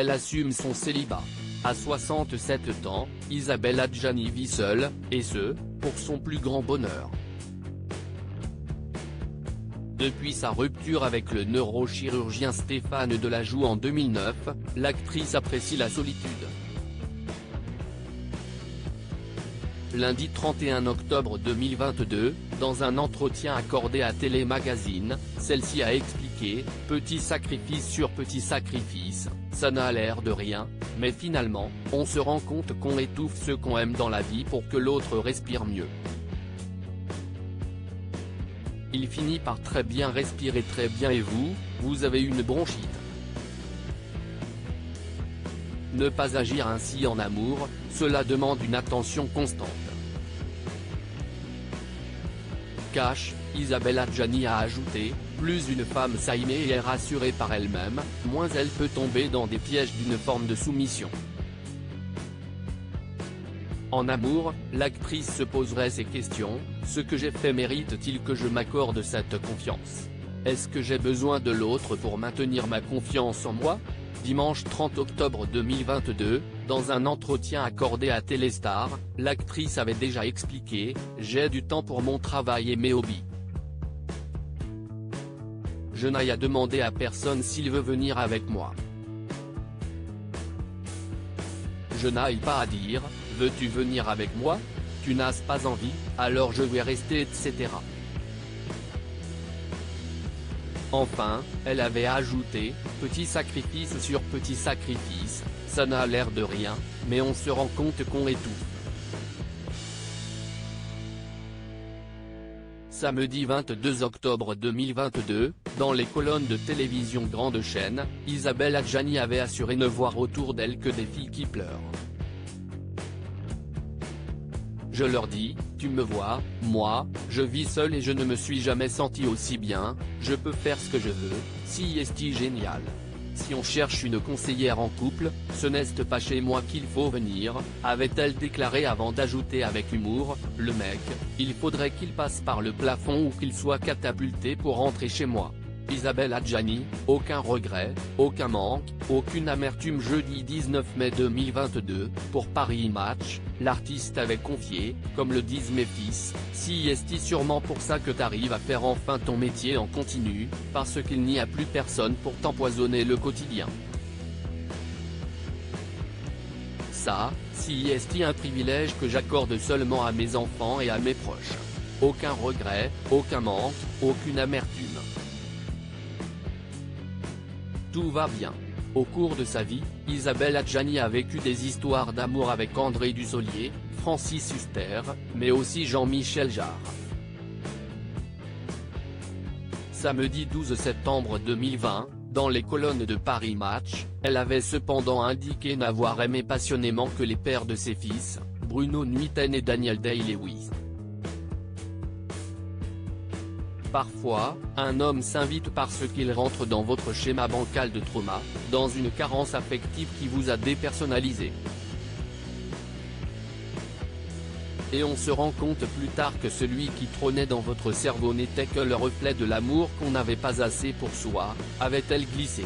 elle assume son célibat. À 67 ans, Isabelle Adjani vit seule, et ce, pour son plus grand bonheur. Depuis sa rupture avec le neurochirurgien Stéphane Delajoux en 2009, l'actrice apprécie la solitude. Lundi 31 octobre 2022, dans un entretien accordé à Télé Magazine, celle-ci a expliqué « Petit sacrifice sur petit sacrifice, ça n'a l'air de rien, mais finalement, on se rend compte qu'on étouffe ce qu'on aime dans la vie pour que l'autre respire mieux. Il finit par très bien respirer très bien et vous avez une bronchite. Ne pas agir ainsi en amour, cela demande une attention constante. » Cash, Isabelle Adjani a ajouté, plus une femme s'aimée et est rassurée par elle-même, moins elle peut tomber dans des pièges d'une forme de soumission. En amour, l'actrice se poserait ces questions, ce que j'ai fait mérite-t-il que je m'accorde cette confiance? Est-ce que j'ai besoin de l'autre pour maintenir ma confiance en moi? Dimanche 30 octobre 2022, dans un entretien accordé à Téléstar, l'actrice avait déjà expliqué « J'ai du temps pour mon travail et mes hobbies. Je n'ai à demander à personne s'il veut venir avec moi. Je n'aille pas à dire « Veux-tu venir avec moi? Tu n'as pas envie, alors je vais rester etc. » Enfin, elle avait ajouté « Petit sacrifice sur petit sacrifice, ça n'a l'air de rien, mais on se rend compte qu'on étouffe. » Samedi 22 octobre 2022, dans les colonnes de télévision grande chaîne, Isabelle Adjani avait assuré ne voir autour d'elle que des filles qui pleurent. Je leur dis, tu me vois, moi, je vis seule et je ne me suis jamais sentie aussi bien, je peux faire ce que je veux, si est génial. Si on cherche une conseillère en couple, ce n'est pas chez moi qu'il faut venir, avait-elle déclaré avant d'ajouter avec humour, le mec, il faudrait qu'il passe par le plafond ou qu'il soit catapulté pour rentrer chez moi. Isabelle Adjani, aucun regret, aucun manque, aucune amertume. Jeudi 19 mai 2022, pour Paris Match, l'artiste avait confié, comme le disent mes fils, si est sûrement pour ça que t'arrives à faire enfin ton métier en continu, parce qu'il n'y a plus personne pour t'empoisonner le quotidien. Ça, si est un privilège que j'accorde seulement à mes enfants et à mes proches. Aucun regret, aucun manque, aucune amertume. Tout va bien. Au cours de sa vie, Isabelle Adjani a vécu des histoires d'amour avec André Dussolier, Francis Huster, mais aussi Jean-Michel Jarre. Samedi 12 septembre 2020, dans les colonnes de Paris Match, elle avait cependant indiqué n'avoir aimé passionnément que les pères de ses fils, Bruno Nuiten et Daniel Day-Lewis. Parfois, un homme s'invite parce qu'il rentre dans votre schéma bancal de trauma, dans une carence affective qui vous a dépersonnalisé. Et on se rend compte plus tard que celui qui trônait dans votre cerveau n'était que le reflet de l'amour qu'on n'avait pas assez pour soi, avait-elle glissé.